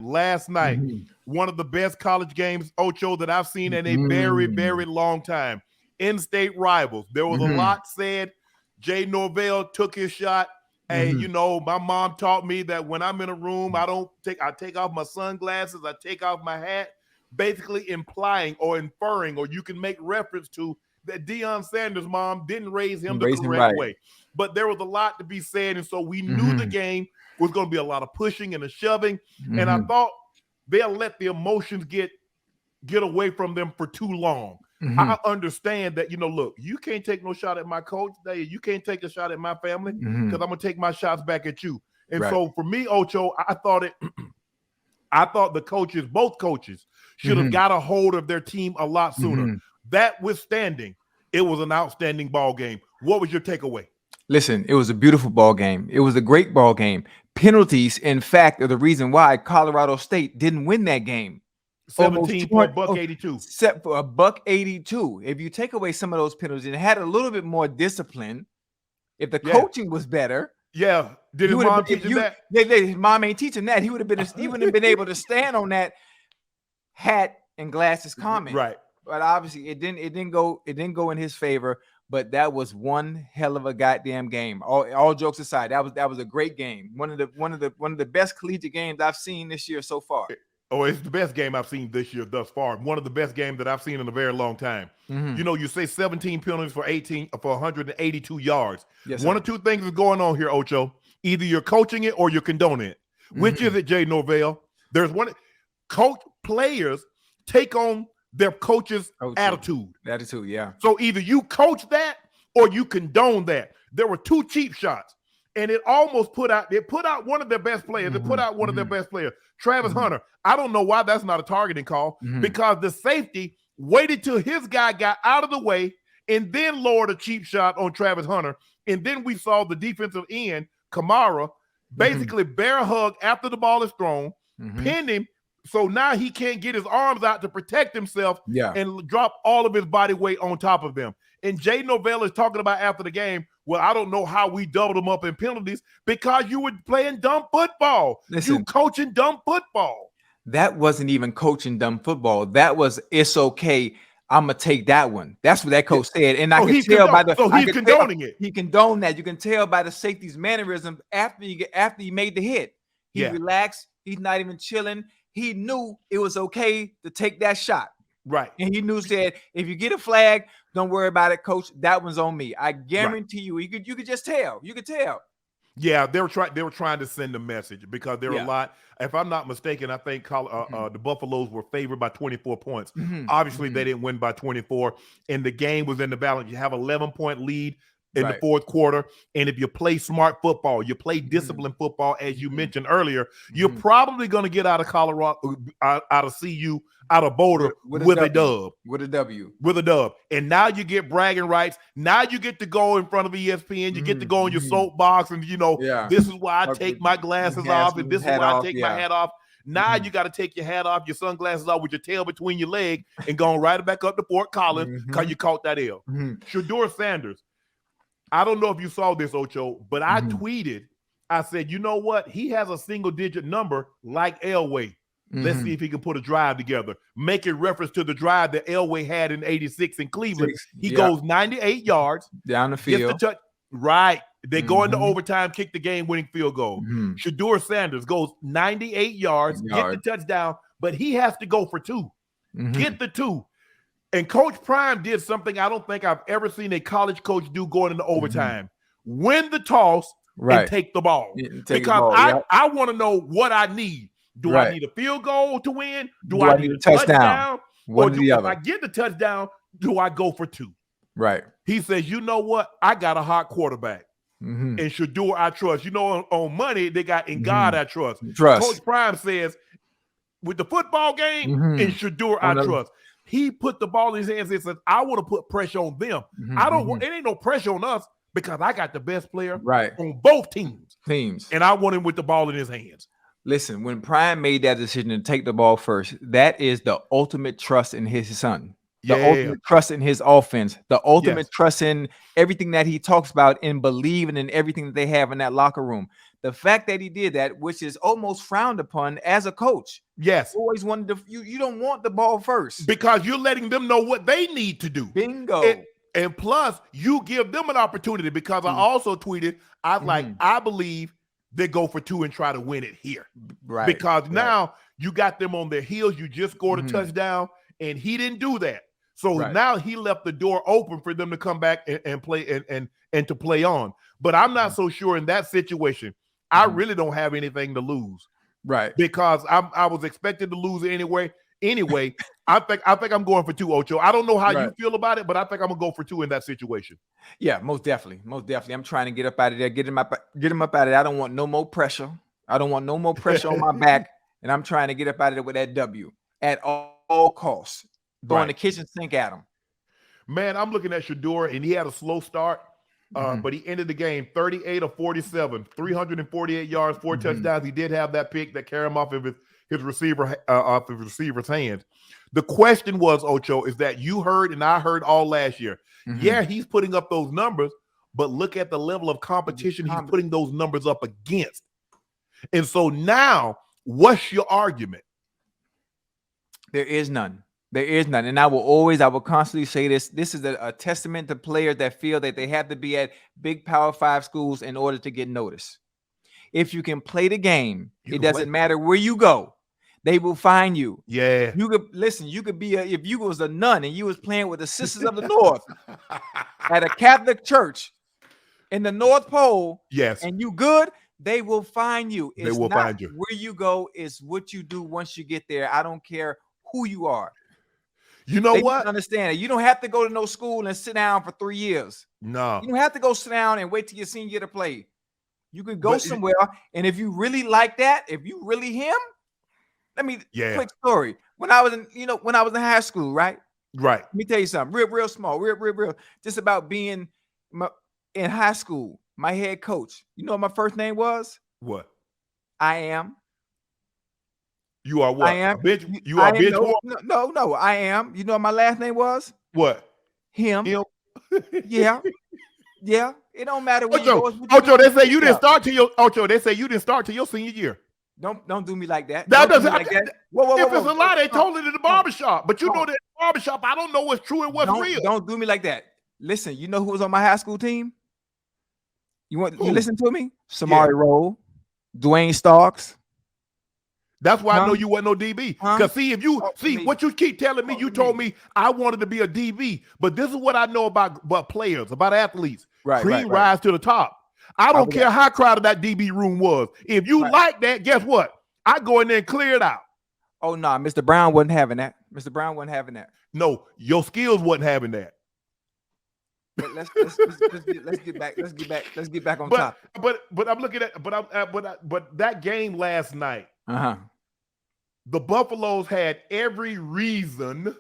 last night. One of the best college games, Ocho, that I've seen in a very, very long time. In-state rivals. There was a lot said. Jay Norvell took his shot. Hey, you know, my mom taught me that when I'm in a room, I take off my sunglasses, I take off my hat, basically implying or inferring, or you can make reference to that Deion Sanders' mom didn't raise him the correct way. But there was a lot to be said, and so we knew the game was going to be a lot of pushing and a shoving, and I thought they'll let the emotions get away from them for too long. I understand that, you know, look, you can't take no shot at my coach. You can't take a shot at my family because I'm going to take my shots back at you. And so for me, Ocho, I thought the coaches, both coaches, should have got a hold of their team a lot sooner. That withstanding, it was an outstanding ball game. What was your takeaway? Listen, it was a beautiful ball game. It was a great ball game. Penalties, in fact, are the reason why Colorado State didn't win that game. 17 for $182. Set for $182. If you take away some of those penalties and had a little bit more discipline, if the coaching was better, did his mom teach him that? His mom ain't teaching that. He wouldn't have been able to stand on that hat and glasses comment. Right. But obviously it didn't go in his favor. But that was one hell of a goddamn game. All jokes aside, that was a great game. One of the best collegiate games I've seen this year so far. Oh, it's the best game I've seen this year thus far. One of the best games that I've seen in a very long time. You know, you say 17 penalties for 182 yards. Yes, one of two things is going on here, Ocho. Either you're coaching it or you're condoning it. Which is it, Jay Norvell? There's one. Players take on their coach's attitude. Yeah. So either you coach that or you condone that. There were two cheap shots. And it almost put out one of their best players. It put out one of their best players, Travis Hunter. I don't know why that's not a targeting call because the safety waited till his guy got out of the way and then lowered a cheap shot on Travis Hunter. And then we saw the defensive end, Kamara, basically bear hug after the ball is thrown, pin him. So now he can't get his arms out to protect himself and drop all of his body weight on top of them. And Jay Norvell is talking about after the game, well, I don't know how we doubled them up in penalties because you were playing dumb football. Listen, you coaching dumb football. That wasn't even coaching dumb football. That was, it's okay, I'm going to take that one. That's what that coach said. And I can tell by the... So he's condoning it. He condoned that. You can tell by the safety's mannerism after he made the hit. He relaxed. He's not even chilling. He knew it was okay to take that shot. Right. And he knew, said, if you get a flag, don't worry about it, coach. That one's on me. I guarantee you could just tell. You could tell. Yeah, they were trying to send a message because there were a lot. If I'm not mistaken, I think the Buffaloes were favored by 24 points. Obviously, they didn't win by 24, and the game was in the balance. You have 11-point lead in the fourth quarter, and if you play smart football, you play disciplined football, as you mentioned earlier, you're probably going to get out of Colorado, out of CU, out of Boulder with a dub. With a W. With a dub. And now you get bragging rights. Now you get to go in front of ESPN. You get to go on your soapbox and, this is why I take my glasses off, and this is why I take my hat off. Now you got to take your hat off, your sunglasses off with your tail between your legs and going right back up to Fort Collins because you caught that L. Shedeur Sanders. I don't know if you saw this, Ocho, but I tweeted, I said, you know what? He has a single-digit number like Elway. Let's see if he can put a drive together. Make a reference to the drive that Elway had in 86 in Cleveland. He goes 98 yards. Down the field. Right. They go into overtime, kick the game-winning field goal. Shedeur Sanders goes 98 yards, get the touchdown, but he has to go for two. Get the two. And Coach Prime did something I don't think I've ever seen a college coach do going into overtime. Win the toss and take the ball. Because I want to know what I need. Do I need a field goal to win? Do I need a touchdown? One or the other. If I get the touchdown, do I go for two? Right. He says, you know what? I got a hot quarterback. And Shedeur, I trust. On money, they got in God, I trust. Coach Prime says, with the football game, in Shedeur, I trust. He put the ball in his hands and says, I want to put pressure on them. I don't want, it ain't no pressure on us because I got the best player on both teams. And I want him with the ball in his hands. Listen, when Prime made that decision to take the ball first, that is the ultimate trust in his son. The ultimate trust in his offense. The ultimate trust in everything that he talks about and believing in everything that they have in that locker room. The fact that he did that, which is almost frowned upon as a coach. Yes. Always wanted to, you don't want the ball first. Because you're letting them know what they need to do. Bingo. And plus, you give them an opportunity because I also tweeted, I was like, I believe they go for 2 and try to win it here. Right. Because now you got them on their heels. You just scored a touchdown, and he didn't do that. So now he left the door open for them to come back and play and to play on. But I'm not so sure in that situation. I really don't have anything to lose. Right. Because I was expected to lose anyway. I think I'm going for 2, Ocho. I don't know how you feel about it, but I think I'm gonna go for 2 in that situation. Yeah, most definitely. I'm trying to get up out of there, get him up out of there. I don't want no more pressure. I don't want no more pressure on my back, and I'm trying to get up out of there with that W at all costs. Throwing the kitchen sink at him. Man, I'm looking at Shador, and he had a slow start, but he ended the game 38 of 47, 348 yards, 4 touchdowns. He did have that pick that carried him off of his receiver off his receiver's hands. The question was, Ocho, is that you heard and I heard all last year. Yeah, he's putting up those numbers, but look at the level of competition he's putting those numbers up against. And so now, what's your argument? There is none. There is none. And I will constantly say this. This is a testament to players that feel that they have to be at big Power 5 schools in order to get noticed. If you can play the game, it doesn't matter where you go. They will find you. Yeah. You could listen. You could be if you was a nun and you was playing with the Sisters of the North at a Catholic church in the North Pole. Yes. And you good, they will find you. They will find you. Where you go is what you do once you get there. I don't care who you are. You know what? Understand it. You don't have to go to no school and sit down for 3 years. No. You don't have to go sit down and wait till your senior year to play. You can go somewhere, and if you really like that, if you really him, quick story. When I was in high school, right? Right. Let me tell you something, real small, real. Just about being in high school. My head coach. You know what my first name was? What? I am. You are what? I am. You are bitch. No. I am. You know what my last name was? What? Him. Yeah. It don't matter what Ocho, they say you didn't start till your senior year. Don't do me like that. That doesn't like that. If it's a lie, they told it in the barbershop. But you know that in the barbershop, I don't know what's true and what's real. Don't do me like that. Listen, you know who was on my high school team? You listen to me? Samari Roll, Dwayne Starks. That's why I know you wasn't no DB. Because what you keep telling me, you told me I wanted to be a DB. But this is what I know about players, about athletes. Cream rise to the top. I don't care how crowded that DB room was. If you like that, guess what? I go in there and clear it out. Oh no, Mr. Brown wasn't having that. Mr. Brown wasn't having that. No, your skills wasn't having that. But let's get back on top. But I'm looking at but that game last night. The Buffaloes had every reason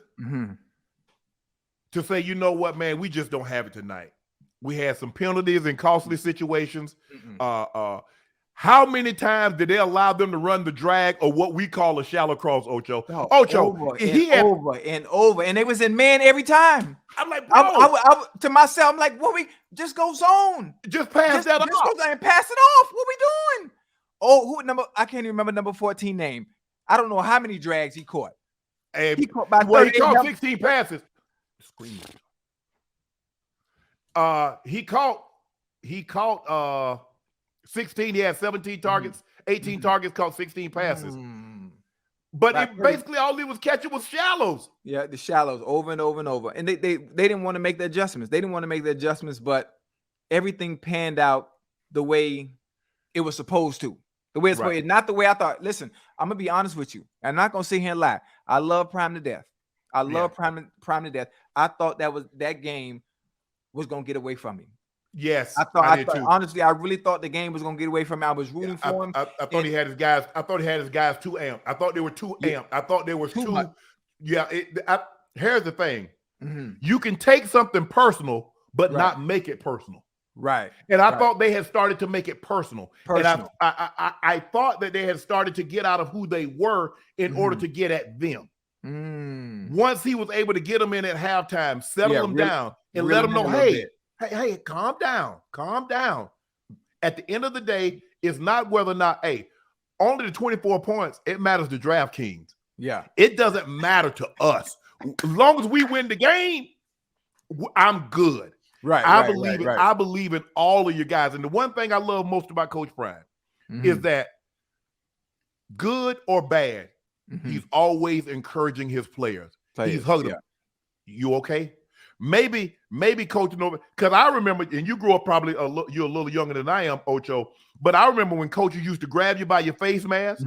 to say, you know what, man, we just don't have it tonight. We had some penalties and costly situations. How many times did they allow them to run the drag or what we call a shallow cross, Ocho? Over and over. And it was in man every time. I'm like, I to myself, I'm like, what we just go zone. Just pass that off. Just go and pass it off. What we doing? Oh, I can't even remember number 14 name. I don't know how many drags he caught. He caught 16 passes. Screaming. He caught 16. He had 17 targets, 18 targets, caught 16 passes. But basically all he was catching was shallows. Yeah, the shallows over and over and over. And they didn't want to make the adjustments. They didn't want to make the adjustments, but everything panned out the way it was supposed to. The way it's supposed to, not the way I thought. Listen, I'm gonna be honest with you. I'm not gonna sit here and lie. I love Prime to death. I love Prime to death. I thought that game was gonna get away from me. Yes, I did too. Honestly, I really thought the game was gonna get away from me. I was rooting for him. I thought he had his guys. I thought he had his guys too amped. I thought they were too amped. I thought they were too. Yeah. Here's the thing: you can take something personal, but not make it personal. Right. And I thought they had started to make it personal. And I thought that they had started to get out of who they were in order to get at them. Once he was able to get them in at halftime, settle them down, and let them know, hey, calm down. At the end of the day, It's not whether or not, hey, only the 24 points, it matters to DraftKings. Yeah. It doesn't matter to us. As long as we win the game, I'm good. Right. I believe in all of you guys. And the one thing I love most about Coach Prime is that good or bad, he's always encouraging his players. He's hugging them. You okay? Maybe coaching over, because I remember, and you grew up probably you're a little younger than I am, Ocho, but I remember when coaches used to grab you by your face mask,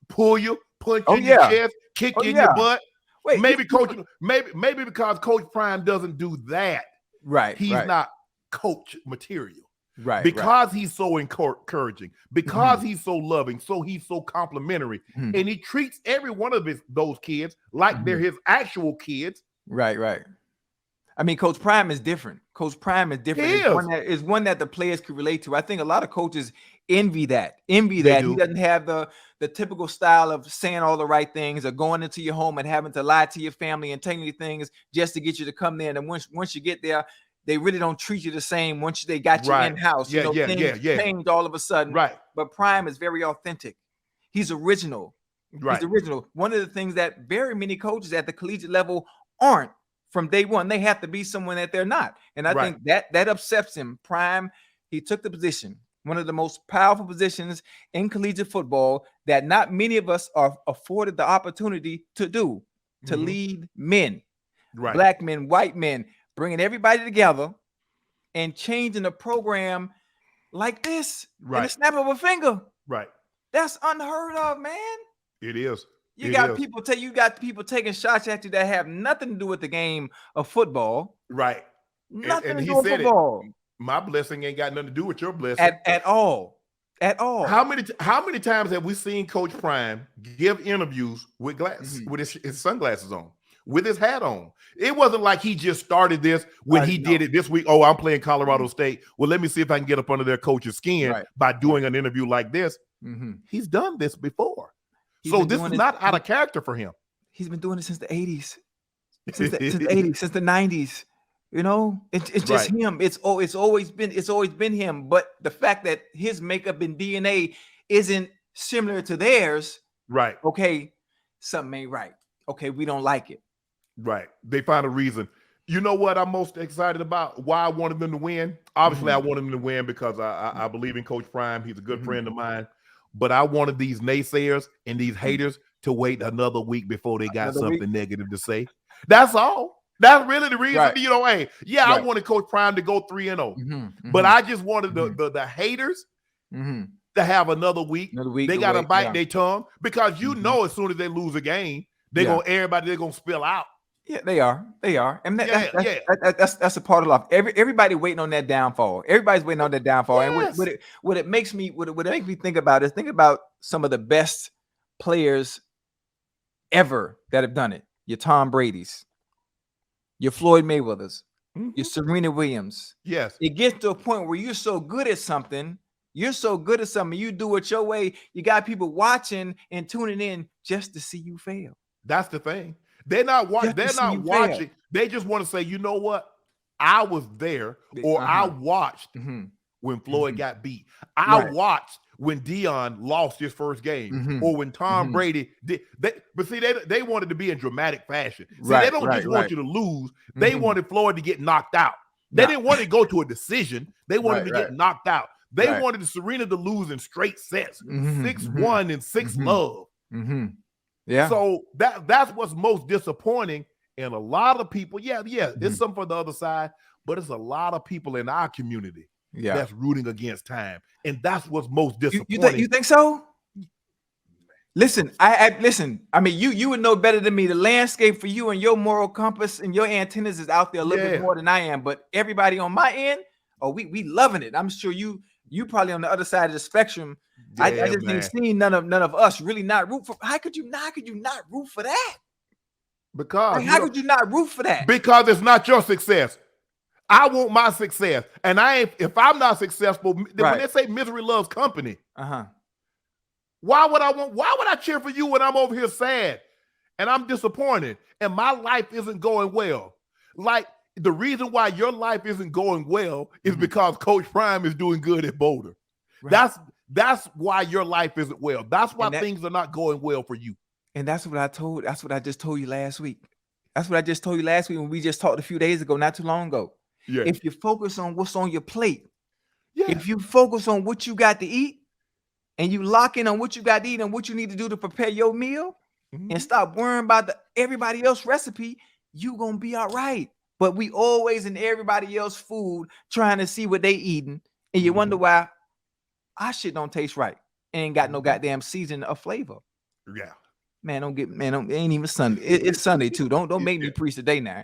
pull you, punch you in your chest, kick you in your butt. Wait, maybe because Coach Prime doesn't do that. Right. He's not coach material. Right. Because he's so encouraging, because he's so loving, so he's so complimentary, and he treats every one of those kids like they're his actual kids. Right. I mean, Coach Prime is different. Coach Prime is different. It's one that the players can relate to. I think a lot of coaches envy that. He doesn't have the typical style of saying all the right things or going into your home and having to lie to your family and telling you things just to get you to come there. And once you get there, they really don't treat you the same once they got you in-house. Things change all of a sudden. Right. But Prime is very authentic. He's original. Right. He's original. One of the things that very many coaches at the collegiate level aren't from day one. They have to be someone that they're not. And I think that upsets him. Prime, he took the position, one of the most powerful positions in collegiate football that not many of us are afforded the opportunity to do, to lead men, black men, white men, bringing everybody together and changing the program like this in a snap of a finger. Right. That's unheard of, man. It is. You got people taking shots at you that have nothing to do with the game of football. Right. Nothing to do with football. My blessing ain't got nothing to do with your blessing. At all. At all. How many times have we seen Coach Prime give interviews with with his sunglasses on, with his hat on? It wasn't like he just started this when he did it this week. Oh, I'm playing Colorado State. Well, let me see if I can get up under their coach's skin by doing an interview like this. He's done this before. So this is not out of character for him. He's been doing it since the 80s. Since the 80s, since the 90s. You know, it's just him. It's always been him. But the fact that his makeup and DNA isn't similar to theirs, right? Okay, something ain't right. Okay, we don't like it. Right. They find a reason. You know what I'm most excited about? Why I wanted them to win? Obviously, I wanted them to win because I believe in Coach Prime. He's a good friend of mine. But I wanted these naysayers and these haters to wait another week before they got something negative to say. That's all. That's really the reason. You know, hey, I wanted Coach Prime to go 3-0. But I just wanted the haters to have another week. They got to bite their tongue because you know as soon as they lose a game, they're gonna spill out. Yeah, they are. And that's a part of life. Everybody waiting on that downfall. Everybody's waiting on that downfall. Yes. And what it makes me think about is think about some of the best players ever that have done it. Your Tom Brady's, your Floyd Mayweather's, your Serena Williams. Yes. It gets to a point where you're so good at something, you do it your way. You got people watching and tuning in just to see you fail. That's the thing. They're not watching. They just want to say, you know what? I was there, or I watched when Floyd got beat. I watched when Deion lost his first game, or when Tom Brady did. But see, they wanted to be in dramatic fashion. See, they don't just want you to lose. They wanted Floyd to get knocked out. They didn't want to go to a decision. They wanted to get knocked out. They wanted Serena to lose in straight sets, 6-1 and 6-love. Yeah. So that's what's most disappointing. And a lot of people, it's some for the other side, but it's a lot of people in our community that's rooting against time. And that's what's most disappointing. You think so? Listen, I mean, you would know better than me. The landscape for you and your moral compass and your antennas is out there a little bit more than I am. But everybody on my end, we loving it. I'm sure you probably on the other side of the spectrum. I just ain't seen none of us really not root for. How could you not root for that? Because how could you not root for that? Because it's not your success. I want my success, and if I'm not successful, when they say misery loves company, why would I cheer for you when I'm over here sad and I'm disappointed and my life isn't going well? Like the reason why your life isn't going well is because Coach Prime is doing good at Boulder. Right. That's why your life isn't well. That's why things are not going well for you. And that's what I just told you last week. That's what I just told you last week when we just talked a few days ago, not too long ago. Yeah. If you focus on what's on your plate, if you focus on what you got to eat, and you lock in on what you got to eat and what you need to do to prepare your meal, and stop worrying about everybody else recipe, you gonna be all right. But we always in everybody else food trying to see what they eating, and you wonder why our shit don't taste right. Ain't got no goddamn season or flavor. Yeah. Man, it ain't even Sunday. It's Sunday too. Don't make me preach today now.